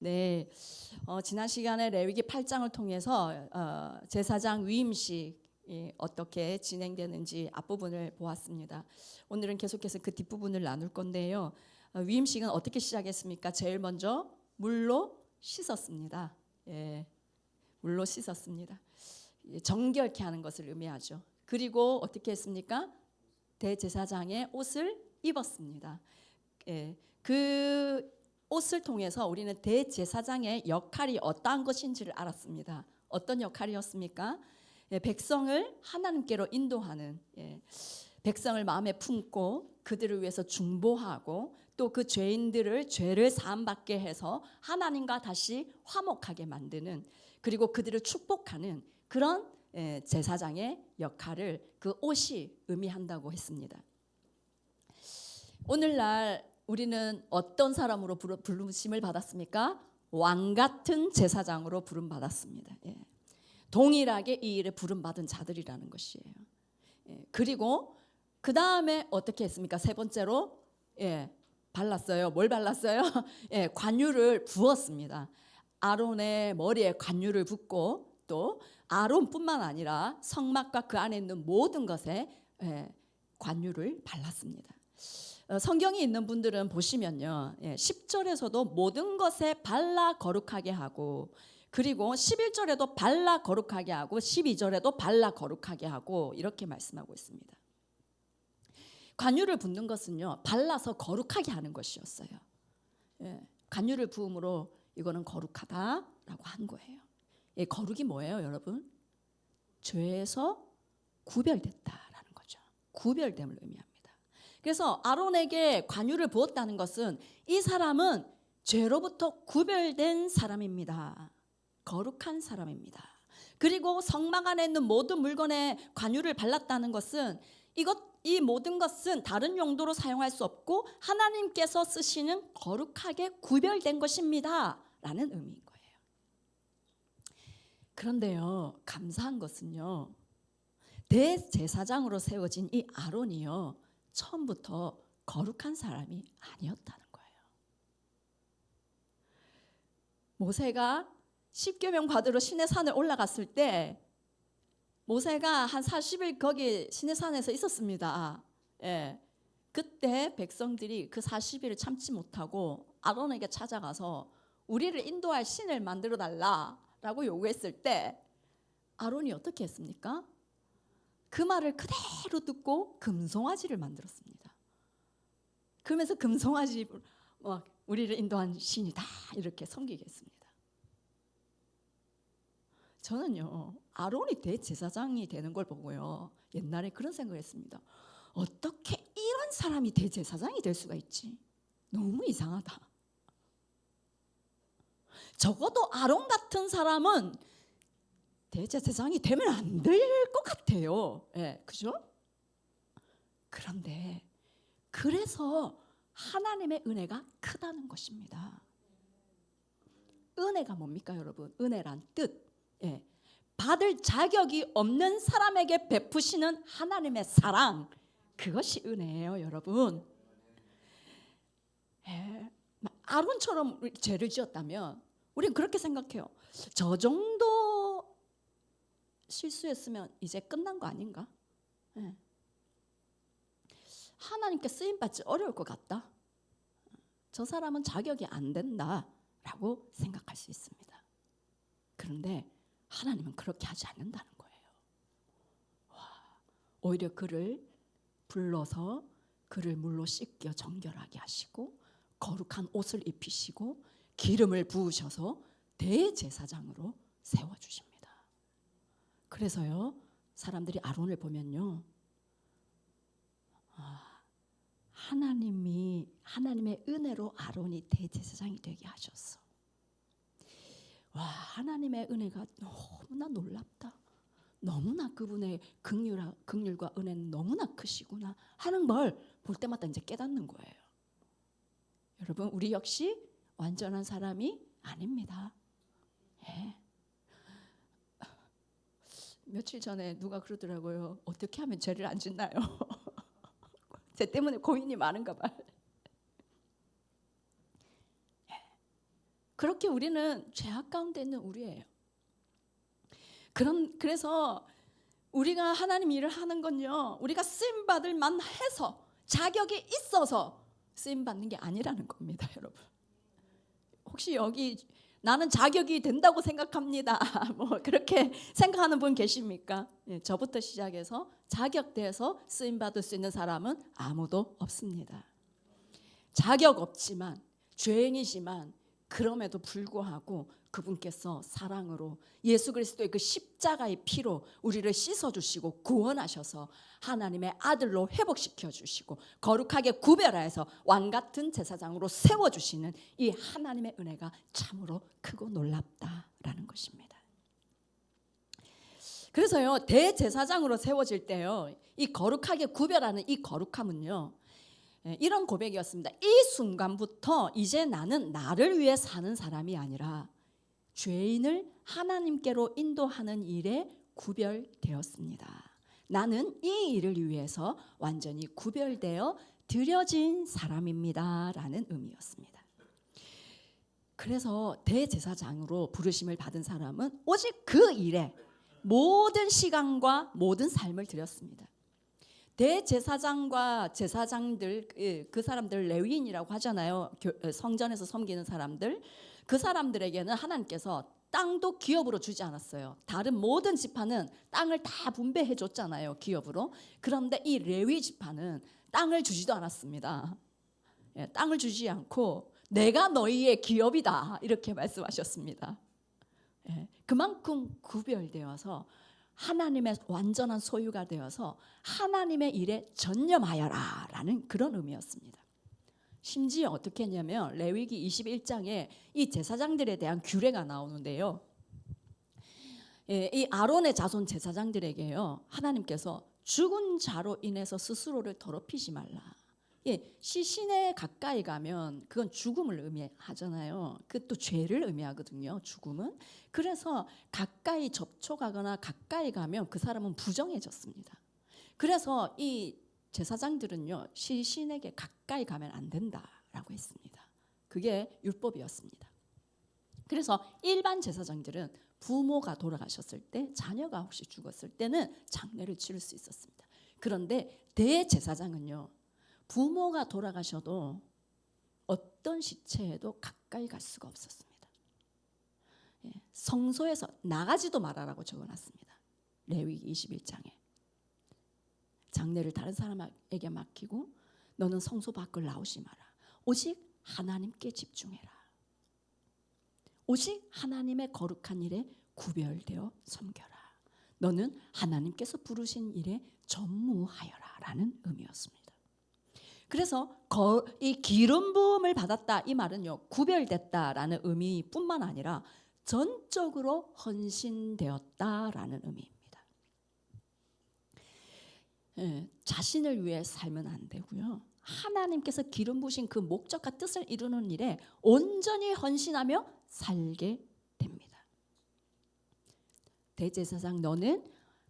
네, 지난 시간에 레위기 8장을 통해서 제사장 위임식이 어떻게 진행되는지 앞부분을 보았습니다. 오늘은 계속해서 그 뒷부분을 나눌 건데요. 위임식은 어떻게 시작했습니까? 제일 먼저 물로 씻었습니다. 예, 물로 씻었습니다. 정결케 하는 것을 의미하죠. 그리고 어떻게 했습니까? 대제사장의 옷을 입었습니다. 예, 그 옷을 통해서 우리는 대제사장의 역할이 어떠한 것인지를 알았습니다. 어떤 역할이었습니까? 예, 백성을 하나님께로 인도하는, 백성을 마음에 품고 그들을 위해서 중보하고 또 그 죄인들을 죄를 사함받게 해서 하나님과 다시 화목하게 만드는, 그리고 그들을 축복하는 그런 제사장의 역할을 그 옷이 의미한다고 했습니다. 오늘날 우리는 어떤 사람으로 부르심을 받았습니까? 왕 같은 제사장으로 부름 받았습니다. 동일하게 이 일에 부름 받은 자들이라는 것이에요. 그리고 그 다음에 어떻게 했습니까? 세 번째로 발랐어요. 뭘 발랐어요? 관유를 부었습니다. 아론의 머리에 관유를 붓고 또 아론뿐만 아니라 성막과 그 안에 있는 모든 것에 관유를 발랐습니다. 성경이 있는 분들은 보시면요, 10절에서도 모든 것에 발라 거룩하게 하고, 그리고 11절에도 발라 거룩하게 하고 12절에도 발라 거룩하게 하고 이렇게 말씀하고 있습니다. 관유를 붓는 것은요, 발라서 거룩하게 하는 것이었어요. 관유를 부음으로 이거는 거룩하다라고 한 거예요. 거룩이 뭐예요, 여러분? 죄에서 구별됐다라는 거죠. 구별됨을 의미합니다. 그래서 아론에게 관유를 부었다는 것은 이 사람은 죄로부터 구별된 사람입니다. 거룩한 사람입니다. 그리고 성막 안에 있는 모든 물건에 관유를 발랐다는 것은 이 모든 것은 다른 용도로 사용할 수 없고 하나님께서 쓰시는 거룩하게 구별된 것입니다 라는 의미인 거예요. 그런데요, 감사한 것은요, 대제사장으로 세워진 이 아론이요, 처음부터 거룩한 사람이 아니었다는 거예요. 모세가 십계명 받으러 시내산을 올라갔을 때 모세가 한 40일 거기 시내산에서 있었습니다. 그때 백성들이 그 40일을 참지 못하고 아론에게 찾아가서 우리를 인도할 신을 만들어 달라라고 요구했을 때 아론이 어떻게 했습니까? 그 말을 그대로 듣고 금송아지를 만들었습니다. 그러면서 금송아지 우리를 인도한 신이다 이렇게 섬기게 했습니다. 저는요, 아론이 대제사장이 되는 걸 보고요, 옛날에 그런 생각을 했습니다. 어떻게 이런 사람이 대제사장이 될 수가 있지? 너무 이상하다. 적어도 아론 같은 사람은 대제사장이 되면 안 될 것 같아요. 그죠? 그런데 그래서 하나님의 은혜가 크다는 것입니다. 은혜가 뭡니까, 여러분? 은혜란 뜻. 받을 자격이 없는 사람에게 베푸시는 하나님의 사랑, 그것이 은혜예요, 여러분. 아론처럼 죄를 지었다면 우리는 그렇게 생각해요. 저 정도 실수했으면 이제 끝난 거 아닌가? 하나님께 쓰임받지 어려울 것 같다. 저 사람은 자격이 안 된다라고 생각할 수 있습니다. 그런데 하나님은 그렇게 하지 않는다는 거예요. 오히려 그를 불러서 그를 물로 씻겨 정결하게 하시고 거룩한 옷을 입히시고 기름을 부으셔서 대제사장으로 세워주십니다. 그래서요, 사람들이 아론을 보면요, 하나님의 은혜로 아론이 대제사장이 되게 하셨어. 와, 하나님의 은혜가 너무나 놀랍다. 너무나 그분의 긍휼과 은혜는 너무나 크시구나 하는 걸 볼 때마다 이제 깨닫는 거예요. 여러분, 우리 역시 완전한 사람이 아닙니다. 며칠 전에 누가 그러더라고요. 어떻게 하면 죄를 안 짓나요? 제 때문에 고민이 많은가 봐요. 그렇게 우리는 죄악 가운데 있는 우리예요. 그래서 우리가 하나님 일을 하는 건요, 우리가 쓰임 받을 만해서 자격이 있어서 쓰임 받는 게 아니라는 겁니다, 여러분. 혹시 여기 나는 자격이 된다고 생각합니다, 뭐 그렇게 생각하는 분 계십니까? 저부터 시작해서 자격돼서 쓰임 받을 수 있는 사람은 아무도 없습니다. 자격 없지만, 죄인이지만 그럼에도 불구하고 그분께서 사랑으로 예수 그리스도의 그 십자가의 피로 우리를 씻어주시고 구원하셔서 하나님의 아들로 회복시켜 주시고 거룩하게 구별하여서 왕같은 제사장으로 세워주시는 이 하나님의 은혜가 참으로 크고 놀랍다라는 것입니다. 그래서요, 대제사장으로 세워질 때요, 이 거룩하게 구별하는 이 거룩함은요, 이런 고백이었습니다. 이 순간부터 이제 나는 나를 위해 사는 사람이 아니라 죄인을 하나님께로 인도하는 일에 구별되었습니다. 나는 이 일을 위해서 완전히 구별되어 드려진 사람입니다 라는 의미였습니다. 그래서 대제사장으로 부르심을 받은 사람은 오직 그 일에 모든 시간과 모든 삶을 드렸습니다. 대제사장과 제사장들, 그 사람들 레위인이라고 하잖아요. 성전에서 섬기는 사람들. 그 사람들에게는 하나님께서 땅도 기업으로 주지 않았어요. 다른 모든 지파는 땅을 다 분배해 줬잖아요, 기업으로. 그런데 이 레위 지파는 땅을 주지도 않았습니다. 땅을 주지 않고 내가 너희의 기업이다 이렇게 말씀하셨습니다. 그만큼 구별되어서 하나님의 완전한 소유가 되어서 하나님의 일에 전념하여라 라는 그런 의미였습니다. 심지어 어떻게 했냐면 레위기 21장에 이 제사장들에 대한 규례가 나오는데요, 이 아론의 자손 제사장들에게요, 하나님께서 죽은 자로 인해서 스스로를 더럽히지 말라. 시신에 가까이 가면 그건 죽음을 의미하잖아요. 그 또 죄를 의미하거든요, 죽음은. 그래서 가까이 접촉하거나 가까이 가면 그 사람은 부정해졌습니다. 그래서 이 제사장들은요, 시신에게 가까이 가면 안 된다라고 했습니다. 그게 율법이었습니다. 그래서 일반 제사장들은 부모가 돌아가셨을 때, 자녀가 혹시 죽었을 때는 장례를 치를 수 있었습니다. 그런데 대제사장은요, 부모가 돌아가셔도 어떤 시체에도 가까이 갈 수가 없었습니다. 성소에서 나가지도 말아라고 적어놨습니다. 레위기 21장에. 장례를 다른 사람에게 맡기고 너는 성소 밖을 나오지 마라. 오직 하나님께 집중해라. 오직 하나님의 거룩한 일에 구별되어 섬겨라. 너는 하나님께서 부르신 일에 전무하여라 라는 의미였습니다. 그래서 이 기름 부음을 받았다 이 말은요, 구별됐다라는 의미뿐만 아니라 전적으로 헌신되었다라는 의미입니다. 자신을 위해 살면 안 되고요, 하나님께서 기름 부으신 그 목적과 뜻을 이루는 일에 온전히 헌신하며 살게 됩니다. 대제사장 너는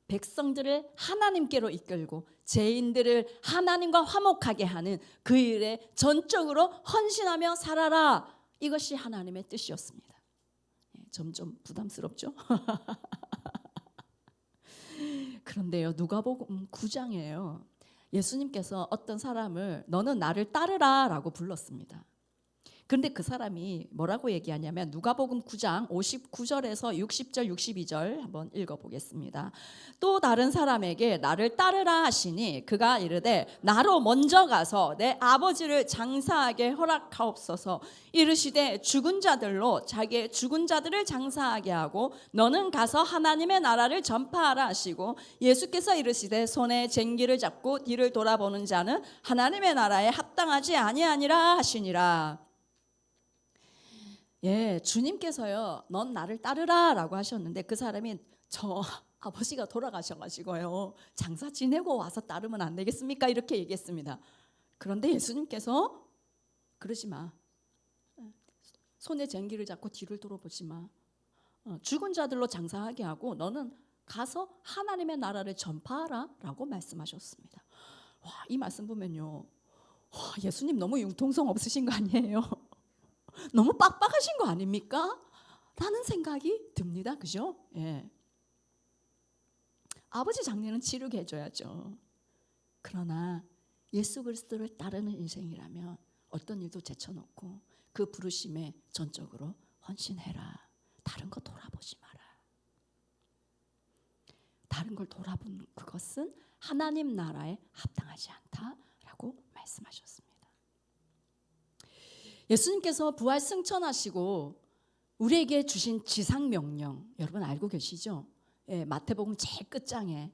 백성들을 하나님께로 이끌고 죄인들을 하나님과 화목하게 하는 그 일에 전적으로 헌신하며 살아라. 이것이 하나님의 뜻이었습니다. 점점 부담스럽죠? 그런데요, 누가복음 9장이에요. 예수님께서 어떤 사람을 너는 나를 따르라 라고 불렀습니다. 그런데 그 사람이 뭐라고 얘기하냐면 누가복음 9장 59절에서 60절 62절 한번 읽어보겠습니다. 또 다른 사람에게 나를 따르라 하시니 그가 이르되 나로 먼저 가서 내 아버지를 장사하게 허락하옵소서. 이르시되 죽은 자들로 자기의 죽은 자들을 장사하게 하고 너는 가서 하나님의 나라를 전파하라 하시고, 예수께서 이르시되 손에 쟁기를 잡고 뒤를 돌아보는 자는 하나님의 나라에 합당하지 아니하니라 하시니라. 주님께서요, 넌 나를 따르라 라고 하셨는데 그 사람이 저 아버지가 돌아가셔가지고요, 장사 지내고 와서 따르면 안 되겠습니까? 이렇게 얘기했습니다. 그런데 예수님께서 그러지 마. 손에 쟁기를 잡고 뒤를 돌아보지 마. 죽은 자들로 장사하게 하고 너는 가서 하나님의 나라를 전파하라 라고 말씀하셨습니다. 이 말씀 보면요, 예수님 너무 융통성 없으신 거 아니에요? 너무 빡빡하신 거 아닙니까? 라는 생각이 듭니다. 그죠? 예. 아버지 장례는 치르게 해줘야죠. 그러나 예수 그리스도를 따르는 인생이라면 어떤 일도 제쳐놓고 그 부르심에 전적으로 헌신해라. 다른 거 돌아보지 마라. 다른 걸 돌아보는 그것은 하나님 나라에 합당하지 않다라고 말씀하셨습니다. 예수님께서 부활 승천하시고 우리에게 주신 지상 명령 여러분 알고 계시죠? 예, 마태복음 제일 끝장에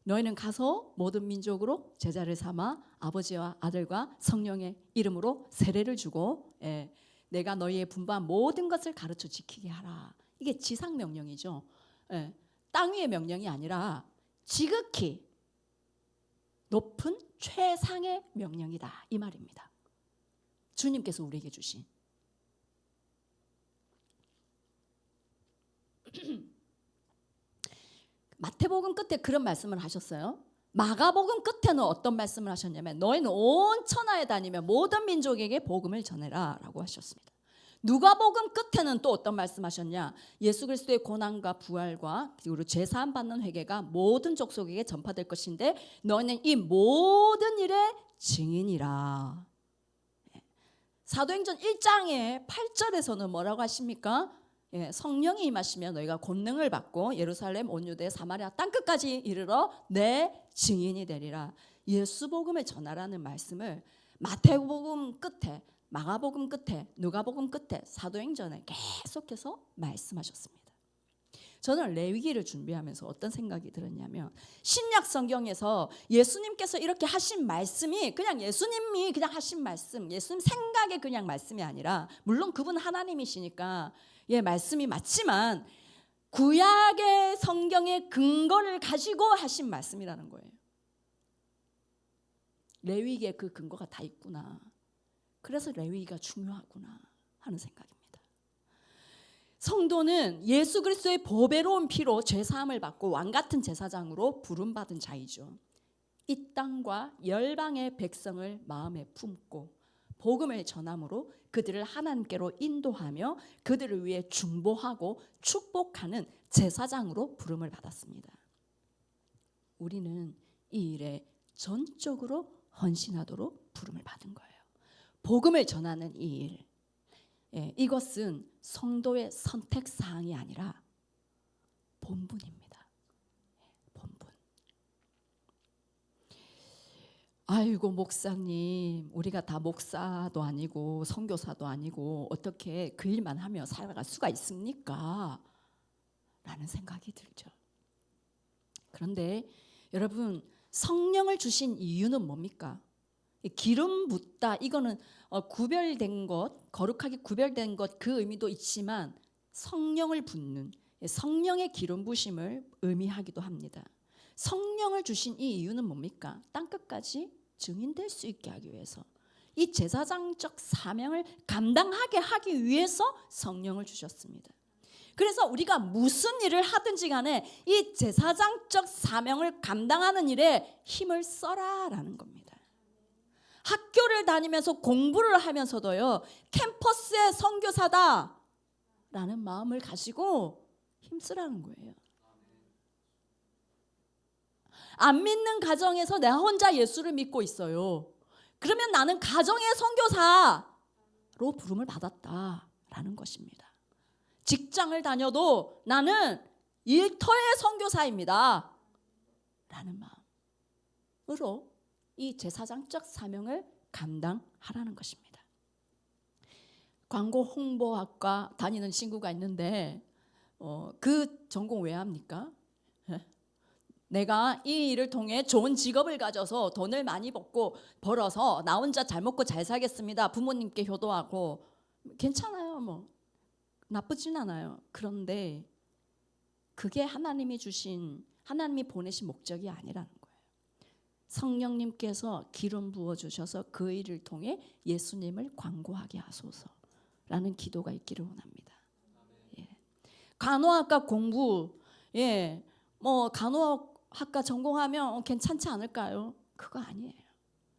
너희는 가서 모든 민족으로 제자를 삼아 아버지와 아들과 성령의 이름으로 세례를 주고 내가 너희의 분부한 모든 것을 가르쳐 지키게 하라. 이게 지상 명령이죠. 땅 위의 명령이 아니라 지극히 높은 최상의 명령이다 이 말입니다. 주님께서 우리에게 주신 마태복음 끝에 그런 말씀을 하셨어요. 마가복음 끝에는 어떤 말씀을 하셨냐면 너희는 온 천하에 다니며 모든 민족에게 복음을 전해라 라고 하셨습니다. 누가복음 끝에는 또 어떤 말씀하셨냐? 예수 그리스도의 고난과 부활과 그리고 죄사함 받는 회개가 모든 족속에게 전파될 것인데 너희는 이 모든 일의 증인이라. 사도행전 1장의 8절에서는 뭐라고 하십니까? 성령이 임하시면 너희가 권능을 받고 예루살렘 온 유대 사마리아 땅끝까지 이르러 내 증인이 되리라. 예수 복음을 전하라는 말씀을 마태복음 끝에 마가복음 끝에 누가복음 끝에 사도행전에 계속해서 말씀하셨습니다. 저는 레위기를 준비하면서 어떤 생각이 들었냐면 신약 성경에서 예수님께서 이렇게 하신 말씀이 그냥 예수님이 그냥 하신 말씀, 예수님 생각의 그냥 말씀이 아니라 물론 그분 하나님이시니까 말씀이 맞지만 구약의 성경의 근거를 가지고 하신 말씀이라는 거예요. 레위기에 그 근거가 다 있구나. 그래서 레위기가 중요하구나 하는 생각입니다. 성도는 예수 그리스도의 보배로운 피로 죄사함을 받고 왕같은 제사장으로 부름받은 자이죠. 이 땅과 열방의 백성을 마음에 품고 복음을 전함으로 그들을 하나님께로 인도하며 그들을 위해 중보하고 축복하는 제사장으로 부름을 받았습니다. 우리는 이 일에 전적으로 헌신하도록 부름을 받은 거예요. 복음을 전하는 이 일, 이것은 성도의 선택 사항이 아니라 본분입니다. 본분. 아이고 목사님, 우리가 다 목사도 아니고 선교사도 아니고 어떻게 그 일만 하며 살아갈 수가 있습니까? 라는 생각이 들죠. 그런데 여러분 성령을 주신 이유는 뭡니까? 기름 붓다 이거는 구별된 것, 거룩하게 구별된 것 그 의미도 있지만 성령을 붓는 성령의 기름 부심을 의미하기도 합니다. 성령을 주신 이 이유는 뭡니까? 땅끝까지 증인될 수 있게 하기 위해서 이 제사장적 사명을 감당하게 하기 위해서 성령을 주셨습니다. 그래서 우리가 무슨 일을 하든지 간에 이 제사장적 사명을 감당하는 일에 힘을 써라라는 겁니다. 학교를 다니면서 공부를 하면서도요 캠퍼스의 선교사다 라는 마음을 가지고 힘쓰라는 거예요. 안 믿는 가정에서 내가 혼자 예수를 믿고 있어요. 그러면 나는 가정의 선교사로 부름을 받았다라는 것입니다. 직장을 다녀도 나는 일터의 선교사입니다 라는 마음으로 이 제사장적 사명을 감당하라는 것입니다. 광고 홍보학과 다니는 친구가 있는데 그 전공 왜 합니까? 내가 이 일을 통해 좋은 직업을 가져서 돈을 많이 벌어서 나 혼자 잘 먹고 잘 살겠습니다. 부모님께 효도하고 괜찮아요. 뭐 나쁘진 않아요. 그런데 그게 하나님이 보내신 목적이 아니라는 거예요. 성령님께서 기름 부어주셔서 그 일을 통해 예수님을 광고하게 하소서라는 기도가 있기를 원합니다. 간호학과 공부, 간호학과 전공하면 괜찮지 않을까요? 그거 아니에요.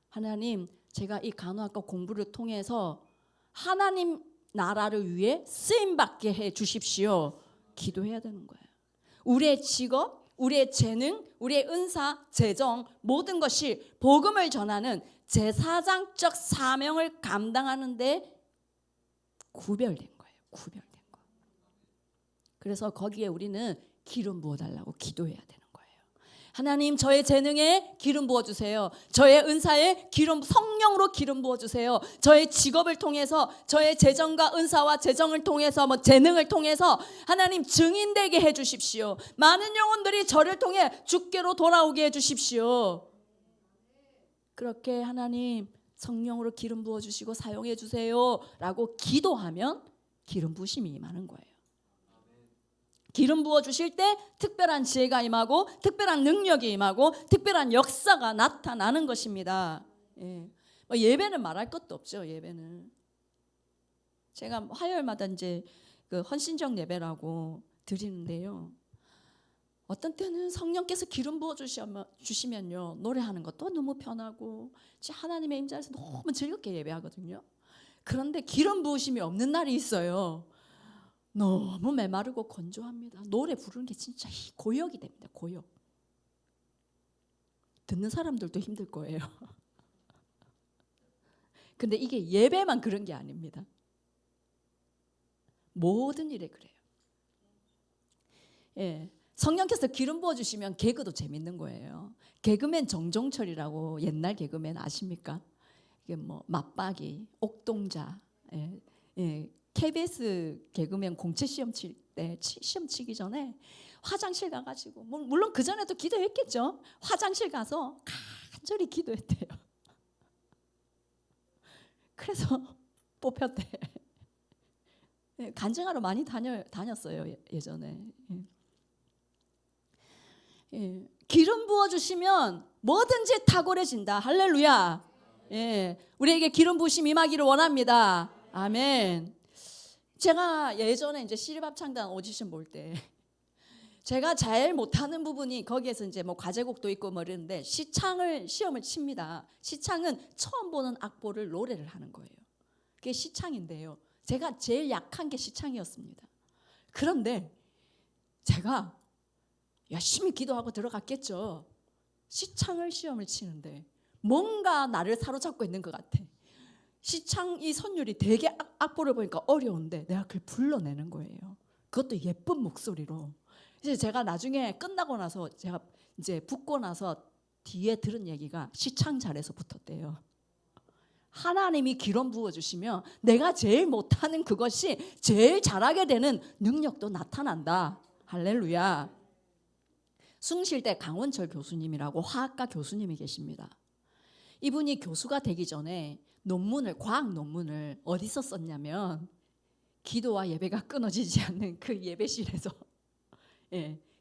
하나님, 제가 이 간호학과 공부를 통해서 하나님 나라를 위해 쓰임받게 해 주십시오. 기도해야 되는 거예요. 우리의 직업, 우리의 재능, 우리의 은사, 재정 모든 것이 복음을 전하는 제사장적 사명을 감당하는 데 구별된 거예요. 구별된 거. 그래서 거기에 우리는 기름 부어달라고 기도해야 되는 거예요. 하나님, 저의 재능에 기름 부어주세요. 저의 은사에 성령으로 기름 부어주세요. 저의 직업을 통해서, 저의 재정과 은사와 재정을 통해서, 재능을 통해서 하나님 증인되게 해주십시오. 많은 영혼들이 저를 통해 주께로 돌아오게 해주십시오. 그렇게 하나님 성령으로 기름 부어주시고 사용해 주세요 라고 기도하면 기름 부으심이 임하는 거예요. 기름 부어주실 때 특별한 지혜가 임하고 특별한 능력이 임하고 특별한 역사가 나타나는 것입니다. 예배는 말할 것도 없죠. 예배는 제가 화요일마다 이제 그 헌신적 예배라고 드리는데요. 어떤 때는 성령께서 기름 부어 주시면요, 노래하는 것도 너무 편하고 하나님의 임재에서 너무 즐겁게 예배하거든요. 그런데 기름 부으심이 없는 날이 있어요. 너무 메마르고 건조합니다. 노래 부르는 게 진짜 고역이 됩니다. 고역. 듣는 사람들도 힘들 거예요. 근데 이게 예배만 그런 게 아닙니다. 모든 일에 그래요. 예, 성령께서 기름 부어주시면 개그도 재밌는 거예요. 개그맨 정종철이라고 옛날 개그맨 아십니까? 이게 맞박이, 옥동자, KBS 개그맨 공채 시험 칠 때 시험 치기 전에 화장실 가가지고 물론 그 전에도 기도했겠죠. 화장실 가서 간절히 기도했대요. 그래서 뽑혔대. 간증하러 많이 다녔어요 예전에. 기름 부어주시면 뭐든지 탁월해진다. 할렐루야. 우리에게 기름 부으심 임하기를 원합니다. 아멘. 제가 예전에 이제 시립합창단 오디션 볼 때 제가 제일 못하는 부분이 거기에서 이제 과제곡도 있고 이러는데 시험을 칩니다. 시창은 처음 보는 악보를 노래를 하는 거예요. 그게 시창인데요. 제가 제일 약한 게 시창이었습니다. 그런데 제가 열심히 기도하고 들어갔겠죠. 시험을 치는데 뭔가 나를 사로잡고 있는 것 같아. 시창 이 선율이 되게 악보를 보니까 어려운데 내가 그걸 불러내는 거예요. 그것도 예쁜 목소리로. 이제 제가 나중에 끝나고 나서 제가 이제 붙고 나서 뒤에 들은 얘기가 시창 잘해서 붙었대요. 하나님이 기름 부어주시면 내가 제일 못하는 그것이 제일 잘하게 되는 능력도 나타난다. 할렐루야. 숭실대 강원철 교수님이라고 화학과 교수님이 계십니다. 이분이 교수가 되기 전에 과학 논문을 어디서 썼냐면 기도와 예배가 끊어지지 않는 그 예배실에서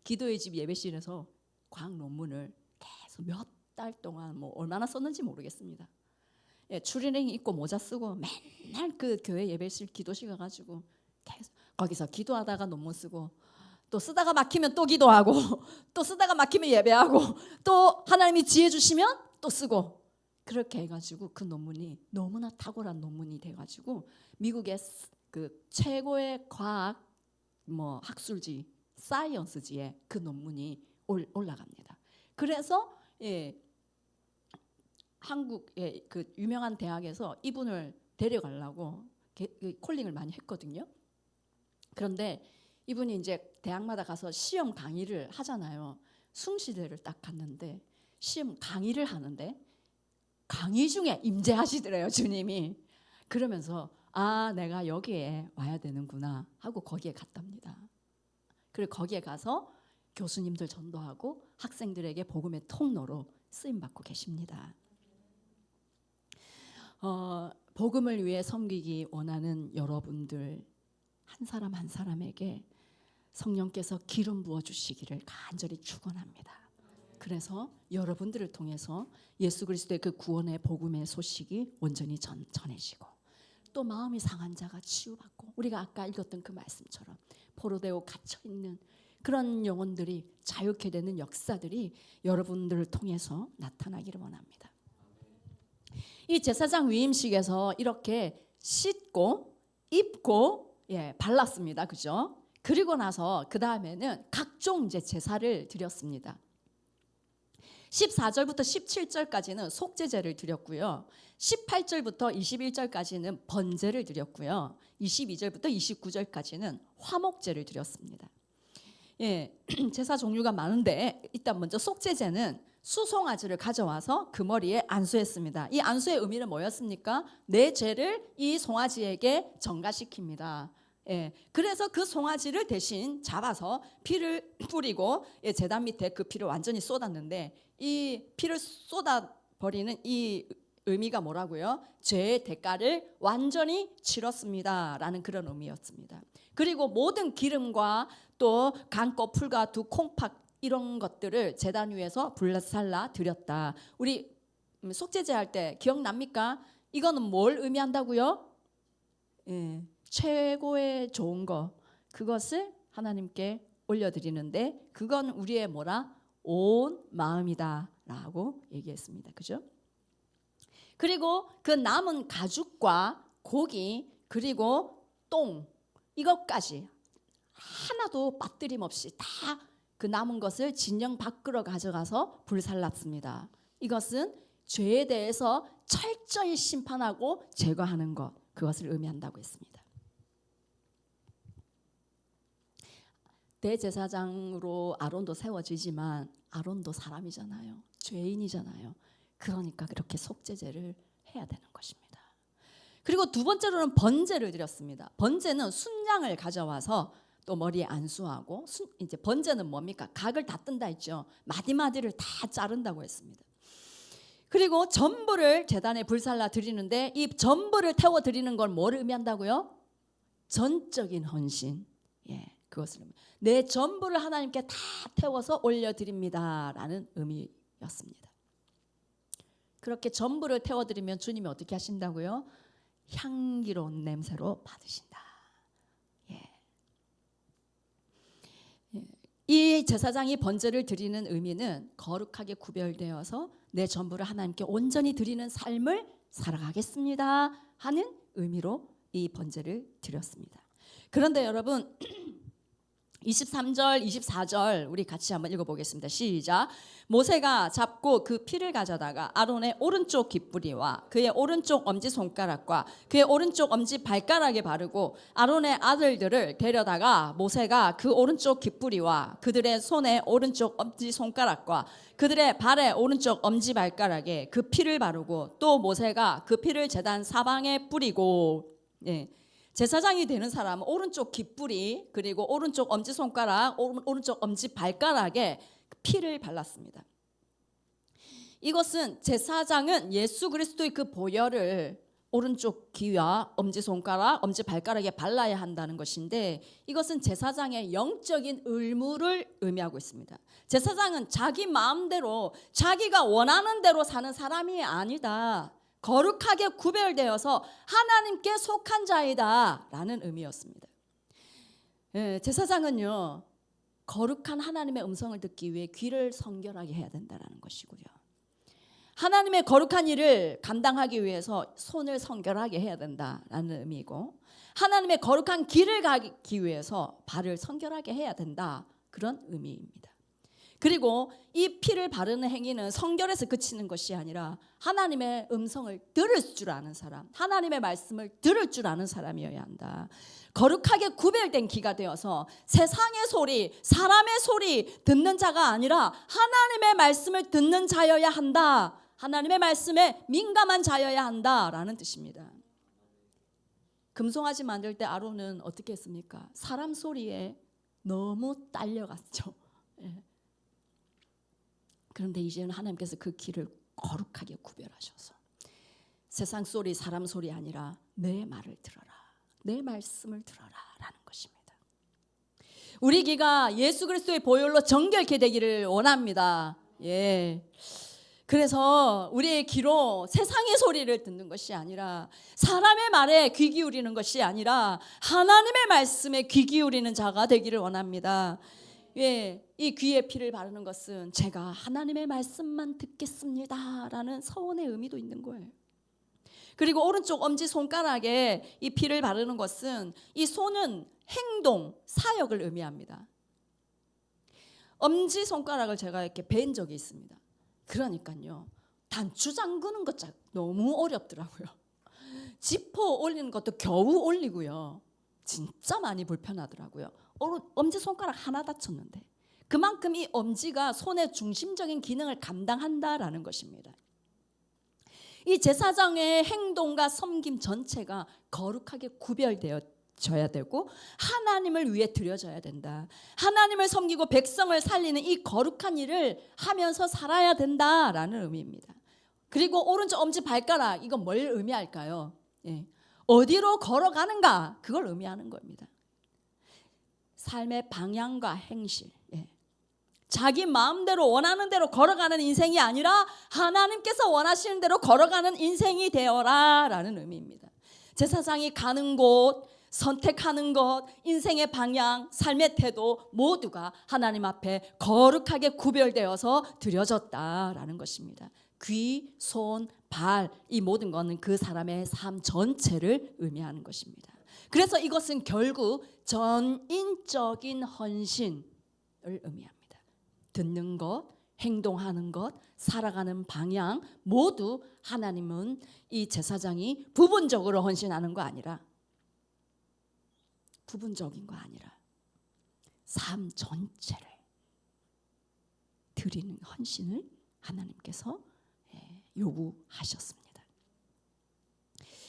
기도의 집 예배실에서 과학 논문을 계속 몇 달 동안 얼마나 썼는지 모르겠습니다. 추리닝 입고 모자 쓰고 맨날 그 교회 예배실 기도실 가가지고 계속 거기서 기도하다가 논문 쓰고 또 쓰다가 막히면 또 기도하고 또 쓰다가 막히면 예배하고 또 하나님이 지혜 주시면 또 쓰고 그렇게 해가지고 그 논문이 너무나 탁월한 논문이 돼가지고 미국의 그 최고의 과학 학술지 사이언스지에 그 논문이 올라갑니다. 그래서 한국의 그 유명한 대학에서 이분을 데려가려고 콜링을 많이 했거든요. 그런데 이분이 이제 대학마다 가서 시험 강의를 하잖아요. 숭실대를 딱 갔는데 시험 강의를 하는데 강의 중에 임재하시더래요, 주님이. 그러면서 내가 여기에 와야 되는구나 하고 거기에 갔답니다. 그리고 거기에 가서 교수님들 전도하고 학생들에게 복음의 통로로 쓰임받고 계십니다. 복음을 위해 섬기기 원하는 여러분들 한 사람 한 사람에게 성령께서 기름 부어주시기를 간절히 축원합니다. 그래서 여러분들을 통해서 예수 그리스도의 그 구원의 복음의 소식이 온전히 전해지고 또 마음이 상한 자가 치유받고 우리가 아까 읽었던 그 말씀처럼 포로되어 갇혀있는 그런 영혼들이 자유케 되는 역사들이 여러분들을 통해서 나타나기를 원합니다. 이 제사장 위임식에서 이렇게 씻고 입고 발랐습니다. 그죠? 그리고 나서 그 다음에는 각종 이제 제사를 드렸습니다. 14절부터 17절까지는 속죄제를 드렸고요. 18절부터 21절까지는 번제를 드렸고요. 22절부터 29절까지는 화목제를 드렸습니다. 제사 종류가 많은데 일단 먼저 속죄제는 수송아지를 가져와서 그 머리에 안수했습니다. 이 안수의 의미는 뭐였습니까? 내 죄를 이 송아지에게 전가시킵니다. 그래서 그 송아지를 대신 잡아서 피를 뿌리고 제단 밑에 그 피를 완전히 쏟았는데, 이 피를 쏟아버리는 이 의미가 뭐라고요? 죄의 대가를 완전히 치렀습니다 라는 그런 의미였습니다. 그리고 모든 기름과 또 간꽃, 풀과 두 콩팥 이런 것들을 제단 위에서 불살라 드렸다. 우리 속죄제 할 때 기억납니까? 이거는 뭘 의미한다고요? 최고의 좋은 거, 그것을 하나님께 올려드리는데, 그건 우리의 뭐라? 온 마음이다 라고 얘기했습니다. 그죠? 그리고 그 남은 가죽과 고기 그리고 똥, 이것까지 하나도 빠뜨림 없이 다 그 남은 것을 진영 밖으로 가져가서 불살랐습니다. 이것은 죄에 대해서 철저히 심판하고 제거하는 것, 그것을 의미한다고 했습니다. 대제사장으로 아론도 세워지지만 아론도 사람이잖아요. 죄인이잖아요. 그러니까 그렇게 속죄제를 해야 되는 것입니다. 그리고 두 번째로는 번제를 드렸습니다. 번제는 순양을 가져와서 또 머리에 안수하고, 이제 번제는 뭡니까? 각을 다 뜬다 했죠. 마디마디를 다 자른다고 했습니다. 그리고 전부를 제단에 불살라 드리는데, 이 전부를 태워 드리는 걸 뭘 의미한다고요? 전적인 헌신. 그것을 내 전부를 하나님께 다 태워서 올려드립니다라는 의미였습니다. 그렇게 전부를 태워드리면 주님이 어떻게 하신다고요? 향기로운 냄새로 받으신다. 이 제사장이 번제를 드리는 의미는 거룩하게 구별되어서 내 전부를 하나님께 온전히 드리는 삶을 살아가겠습니다 하는 의미로 이 번제를 드렸습니다. 그런데 여러분 23절, 24절 우리 같이 한번 읽어보겠습니다. 시작. 모세가 잡고 그 피를 가져다가 아론의 오른쪽 깃뿌리와 그의 오른쪽 엄지손가락과 그의 오른쪽 엄지발가락에 바르고 아론의 아들들을 데려다가 모세가 그 오른쪽 깃뿌리와 그들의 손의 오른쪽 엄지손가락과 그들의 발의 오른쪽 엄지발가락에 그 피를 바르고 또 모세가 그 피를 제단 사방에 뿌리고, 제사장이 되는 사람은 오른쪽 깃뿌리 그리고 오른쪽 엄지손가락, 오른쪽 엄지발가락에 피를 발랐습니다. 이것은 제사장은 예수 그리스도의 그 보혈을 오른쪽 귀와 엄지손가락, 엄지발가락에 발라야 한다는 것인데, 이것은 제사장의 영적인 의무를 의미하고 있습니다. 제사장은 자기 마음대로 자기가 원하는 대로 사는 사람이 아니다. 거룩하게 구별되어서 하나님께 속한 자이다 라는 의미였습니다. 제사장은요, 거룩한 하나님의 음성을 듣기 위해 귀를 성결하게 해야 된다는 것이고요, 하나님의 거룩한 일을 감당하기 위해서 손을 성결하게 해야 된다라는 의미고, 하나님의 거룩한 길을 가기 위해서 발을 성결하게 해야 된다, 그런 의미입니다. 그리고 이 피를 바르는 행위는 성결에서 그치는 것이 아니라 하나님의 음성을 들을 줄 아는 사람, 하나님의 말씀을 들을 줄 아는 사람이어야 한다. 거룩하게 구별된 귀가 되어서 세상의 소리, 사람의 소리 듣는 자가 아니라 하나님의 말씀을 듣는 자여야 한다. 하나님의 말씀에 민감한 자여야 한다라는 뜻입니다. 금송아지 만들 때 아론은 어떻게 했습니까? 사람 소리에 너무 딸려갔죠. 그런데 이제는 하나님께서 그 귀를 거룩하게 구별하셔서 세상 소리, 사람 소리 아니라 내 말을 들어라, 내 말씀을 들어라 라는 것입니다. 우리 귀가 예수 그리스도의 보혈로 정결케 되기를 원합니다. 그래서 우리의 귀로 세상의 소리를 듣는 것이 아니라, 사람의 말에 귀 기울이는 것이 아니라 하나님의 말씀에 귀 기울이는 자가 되기를 원합니다. 이 귀에 피를 바르는 것은 제가 하나님의 말씀만 듣겠습니다 라는 서원의 의미도 있는 거예요. 그리고 오른쪽 엄지 손가락에 이 피를 바르는 것은 이 손은 행동, 사역을 의미합니다. 엄지 손가락을 제가 이렇게 벤 적이 있습니다. 그러니까요, 단추 잠그는 것 너무 어렵더라고요. 지퍼 올리는 것도 겨우 올리고요. 진짜 많이 불편하더라고요. 엄지 손가락 하나 다쳤는데 그만큼 이 엄지가 손의 중심적인 기능을 감당한다라는 것입니다. 이 제사장의 행동과 섬김 전체가 거룩하게 구별되어져야 되고 하나님을 위해 드려져야 된다. 하나님을 섬기고 백성을 살리는 이 거룩한 일을 하면서 살아야 된다라는 의미입니다. 그리고 오른쪽 엄지 발가락, 이건 뭘 의미할까요? 예. 어디로 걸어가는가, 그걸 의미하는 겁니다. 삶의 방향과 행실, 예. 자기 마음대로 원하는 대로 걸어가는 인생이 아니라 하나님께서 원하시는 대로 걸어가는 인생이 되어라 라는 의미입니다. 제사장이 가는 곳, 선택하는 것, 인생의 방향, 삶의 태도 모두가 하나님 앞에 거룩하게 구별되어서 드려졌다라는 것입니다. 귀, 손, 발, 이 모든 것은 그 사람의 삶 전체를 의미하는 것입니다. 그래서 이것은 결국 전인적인 헌신을 의미합니다. 듣는 것, 행동하는 것, 살아가는 방향 모두 하나님은 이 제사장이 부분적으로 헌신하는 거 아니라, 부분적인 거 아니라 삶 전체를 드리는 헌신을 하나님께서 요구하셨습니다.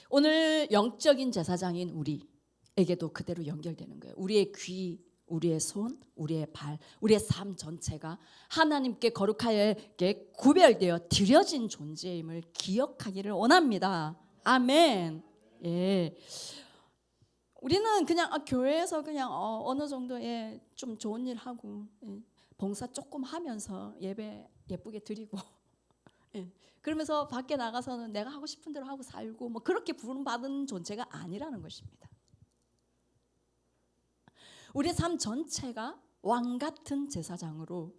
오늘 영적인 제사장인 우리에게도 그대로 연결되는 거예요. 우리의 귀, 우리의 손, 우리의 발, 우리의 삶 전체가 하나님께 거룩하게 구별되어 드려진 존재임을 기억하기를 원합니다. 아멘. 예. 우리는 그냥 교회에서 그냥 어느 정도 좀 좋은 일 하고 봉사 조금 하면서 예배 예쁘게 드리고 그러면서 밖에 나가서는 내가 하고 싶은 대로 하고 살고 뭐 그렇게 부름받은 존재가 아니라는 것입니다. 우리의 삶 전체가 왕 같은 제사장으로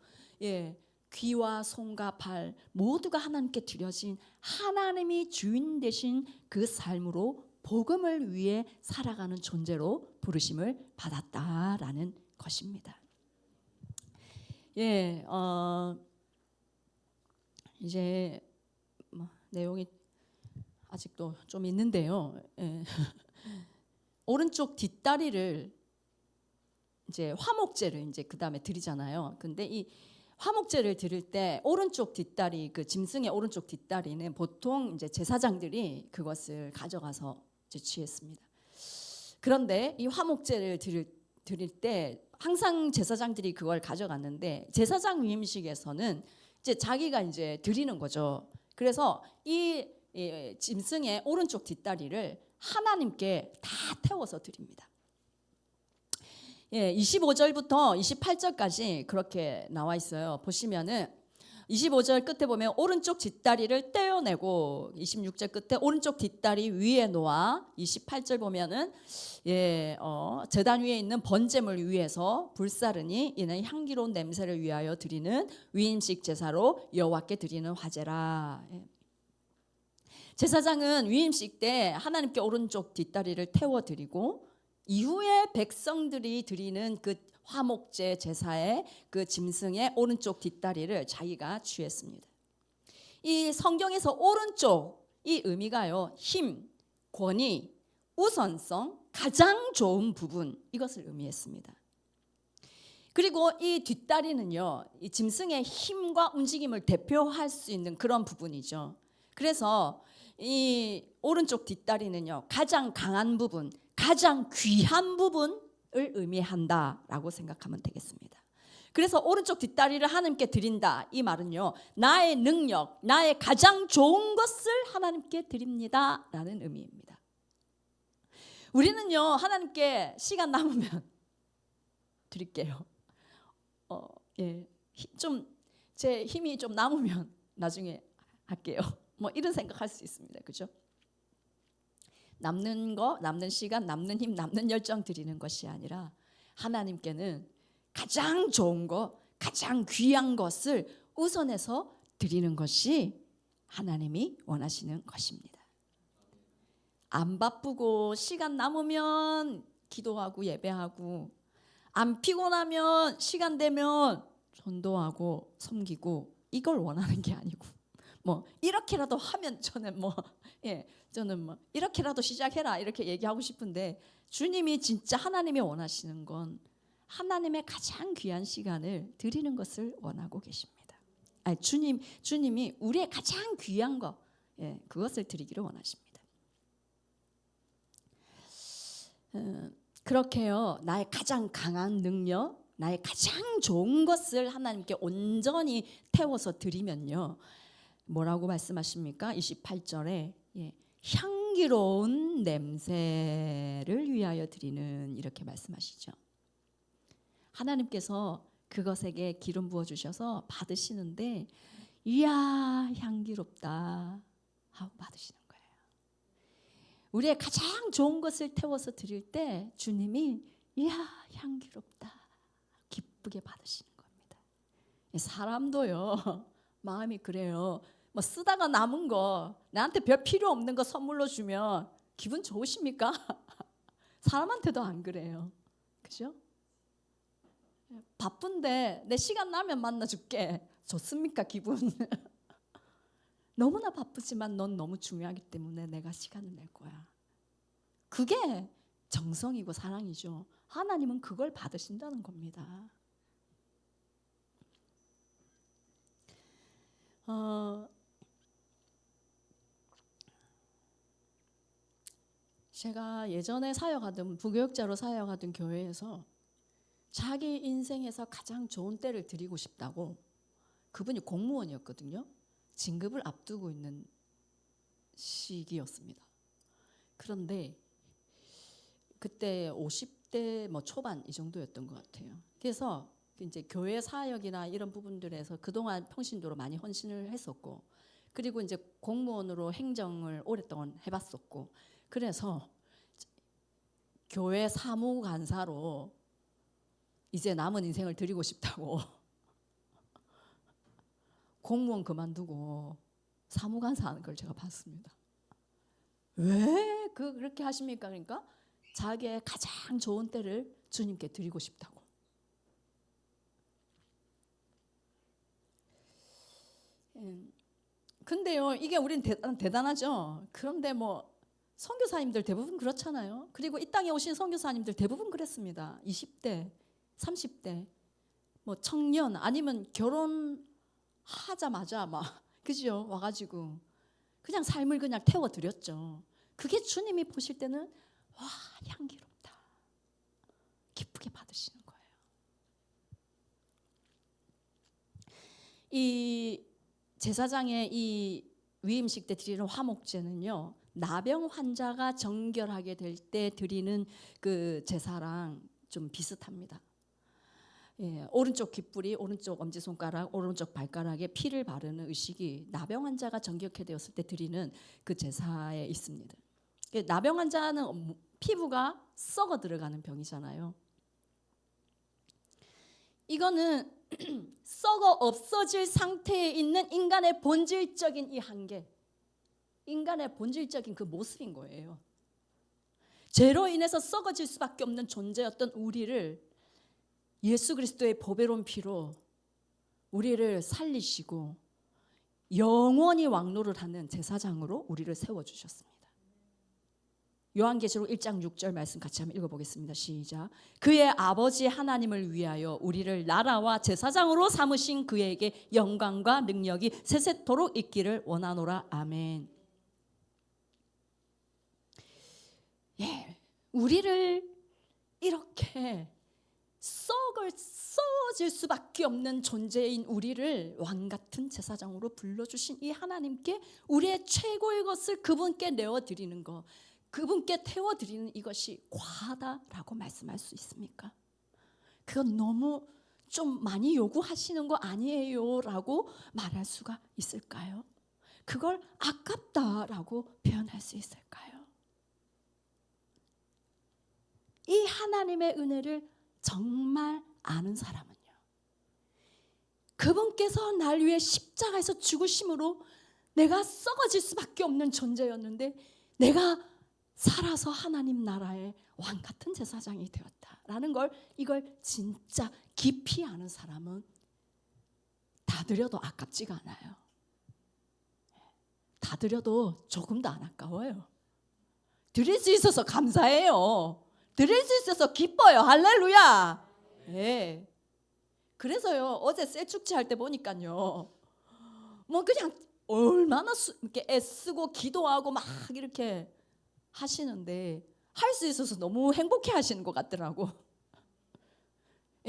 귀와 손과 발 모두가 하나님께 드려진 하나님이 주인 되신 그 삶으로 복음을 위해 살아가는 존재로 부르심을 받았다라는 것입니다. 이제 내용이 아직도 좀 있는데요. 오른쪽 뒷다리를 이제 화목제를 이제 그 다음에 드리잖아요. 근데 이 화목제를 드릴 때 오른쪽 뒷다리, 그 짐승의 오른쪽 뒷다리는 보통 이제 제사장들이 그것을 가져가서 이제 취했습니다. 그런데 이 화목제를 드릴 때 항상 제사장들이 그걸 가져갔는데 제사장 위임식에서는 이제 자기가 이제 드리는 거죠. 그래서 이 짐승의 오른쪽 뒷다리를 하나님께 다 태워서 드립니다. 25절부터 28절까지 그렇게 나와 있어요. 보시면은 25절 끝에 보면 오른쪽 뒷다리를 떼어내고 26절 끝에 오른쪽 뒷다리 위에 놓아 28절 보면은 제단 위에 있는 번제물 위에서 불사르니 이는 향기로운 냄새를 위하여 드리는 위임식 제사로 여호와께 드리는 화제라. 제사장은 위임식 때 하나님께 오른쪽 뒷다리를 태워 드리고 이후에 백성들이 드리는 그 화목제 제사의 그 짐승의 오른쪽 뒷다리를 자기가 취했습니다. 이 성경에서 오른쪽 이 의미가요, 힘, 권위, 우선성, 가장 좋은 부분 이것을 의미했습니다. 그리고 이 뒷다리는요, 이 짐승의 힘과 움직임을 대표할 수 있는 그런 부분이죠. 그래서 이 오른쪽 뒷다리는요, 가장 강한 부분, 가장 귀한 부분을 의미한다라고 생각하면 되겠습니다. 그래서 오른쪽 뒷다리를 하나님께 드린다 이 말은요, 나의 능력, 나의 가장 좋은 것을 하나님께 드립니다라는 의미입니다. 우리는요, 하나님께 시간 남으면 드릴게요. 좀 제 힘이 좀 남으면 나중에 할게요. 뭐 이런 생각할 수 있습니다. 그죠? 남는 거, 남는 시간, 남는 힘, 남는 열정 드리는 것이 아니라 하나님께는 가장 좋은 거, 가장 귀한 것을 우선해서 드리는 것이 하나님이 원하시는 것입니다. 안 바쁘고 시간 남으면 기도하고 예배하고, 안 피곤하면 시간 되면 전도하고 섬기고, 이걸 원하는 게 아니고, 뭐 이렇게라도 하면 저는 저는 이렇게라도 시작해라 이렇게 얘기하고 싶은데, 주님이 진짜 하나님이 원하시는 건 하나님의 가장 귀한 시간을 드리는 것을 원하고 계십니다. 아니, 주님이 우리의 가장 귀한 거, 그것을 드리기를 원하십니다. 그렇게요, 나의 가장 강한 능력, 나의 가장 좋은 것을 하나님께 온전히 태워서 드리면요, 뭐라고 말씀하십니까? 28절에 향기로운 냄새를 위하여 드리는, 이렇게 말씀하시죠. 하나님께서 그것에게 기름 부어 주셔서 받으시는데, 이야 향기롭다 하고 받으시는 거예요. 우리의 가장 좋은 것을 태워서 드릴 때 주님이 이야 향기롭다 기쁘게 받으시는 겁니다. 사람도요 마음이 그래요. 뭐 쓰다가 남은 거, 나한테 별 필요 없는 거 선물로 주면 기분 좋으십니까? 사람한테도 안 그래요. 그죠? 바쁜데 내 시간 나면 만나줄게. 좋습니까 기분? 너무나 바쁘지만 넌 너무 중요하기 때문에 내가 시간을 낼 거야. 그게 정성이고 사랑이죠. 하나님은 그걸 받으신다는 겁니다. 제가 예전에 사역하던, 부교육자로 사역하던 교회에서 자기 인생에서 가장 좋은 때를 드리고 싶다고, 그분이 공무원이었거든요. 진급을 앞두고 있는 시기였습니다. 그런데 그때 50대 초반 이 정도였던 것 같아요. 그래서 이제 교회 사역이나 이런 부분들에서 그동안 평신도로 많이 헌신을 했었고, 그리고 이제 공무원으로 행정을 오랫동안 해봤었고, 그래서 교회 사무간사로 이제 남은 인생을 드리고 싶다고 공무원 그만두고 사무간사 하는 걸 제가 봤습니다. 왜 그렇게 하십니까? 그러니까 자기의 가장 좋은 때를 주님께 드리고 싶다고. 근데요, 이게 우린 대단하죠. 그런데 선교사님들 대부분 그렇잖아요. 그리고 이 땅에 오신 선교사님들 대부분 그랬습니다. 20대, 30대, 청년, 아니면 결혼하자마자 그죠? 와가지고 그냥 삶을 그냥 태워드렸죠. 그게 주님이 보실 때는 와 향기롭다 기쁘게 받으시는 거예요. 이 제사장의 이 위임식 때 드리는 화목제는요, 나병 환자가 정결하게 될 때 드리는 그 제사랑 좀 비슷합니다. 오른쪽 귓불이, 오른쪽 엄지손가락, 오른쪽 발가락에 피를 바르는 의식이 나병 환자가 정결케 되었을 때 드리는 그 제사에 있습니다. 나병 환자는 피부가 썩어 들어가는 병이잖아요. 이거는 썩어 없어질 상태에 있는 인간의 본질적인 이 한계, 인간의 본질적인 그 모습인 거예요. 죄로 인해서 썩어질 수밖에 없는 존재였던 우리를 예수 그리스도의 보배로운 피로 우리를 살리시고 영원히 왕노를 하는 제사장으로 우리를 세워주셨습니다. 요한계시록 1장 6절 말씀 같이 한번 읽어보겠습니다. 시작. 그의 아버지 하나님을 위하여 우리를 나라와 제사장으로 삼으신 그에게 영광과 능력이 세세토록 있기를 원하노라. 아멘. 우리를 이렇게 썩어질 수밖에 없는 존재인 우리를 왕같은 제사장으로 불러주신 이 하나님께 우리의 최고의 것을 그분께 내어드리는 것, 그분께 태워드리는 이것이 과하다라고 말씀할 수 있습니까? 그건 너무 좀 많이 요구하시는 거 아니에요? 라고 말할 수가 있을까요? 그걸 아깝다라고 표현할 수 있을까요? 이 하나님의 은혜를 정말 아는 사람은요, 그분께서 날 위해 십자가에서 죽으심으로 내가 썩어질 수밖에 없는 존재였는데 내가 살아서 하나님 나라의 왕 같은 제사장이 되었다라는 걸, 이걸 진짜 깊이 아는 사람은 다 드려도 아깝지가 않아요. 다 드려도 조금도 안 아까워요. 드릴 수 있어서 감사해요. 드릴 수 있어서 기뻐요. 할렐루야. 네. 그래서요, 어제 셀축제 할 때 보니까요, 뭐 그냥 얼마나 이렇게 애쓰고 기도하고 막 이렇게 하시는데 할 수 있어서 너무 행복해 하시는 것 같더라고.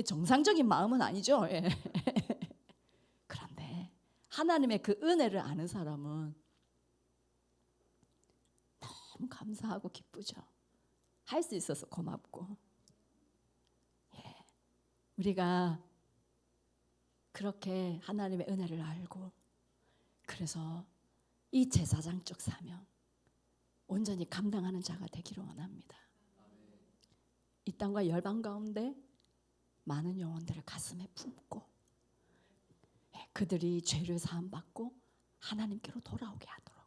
정상적인 마음은 아니죠. 예. 그런데 하나님의 그 은혜를 아는 사람은 너무 감사하고 기쁘죠. 할 수 있어서 고맙고. 예. 우리가 그렇게 하나님의 은혜를 알고, 그래서 이 제사장적 사명 온전히 감당하는 자가 되기를 원합니다. 이 땅과 열방 가운데 많은 영혼들을 가슴에 품고, 그들이 죄를 사함받고 하나님께로 돌아오게 하도록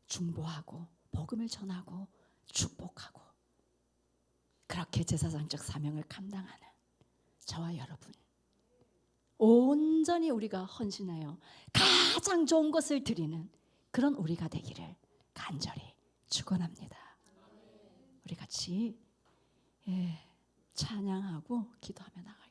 중보하고 복음을 전하고 축복하고, 그렇게 제사장적 사명을 감당하는 저와 여러분, 온전히 우리가 헌신하여 가장 좋은 것을 드리는 그런 우리가 되기를 간절히 축원합니다. 우리 같이 찬양하고 기도하며 나가요.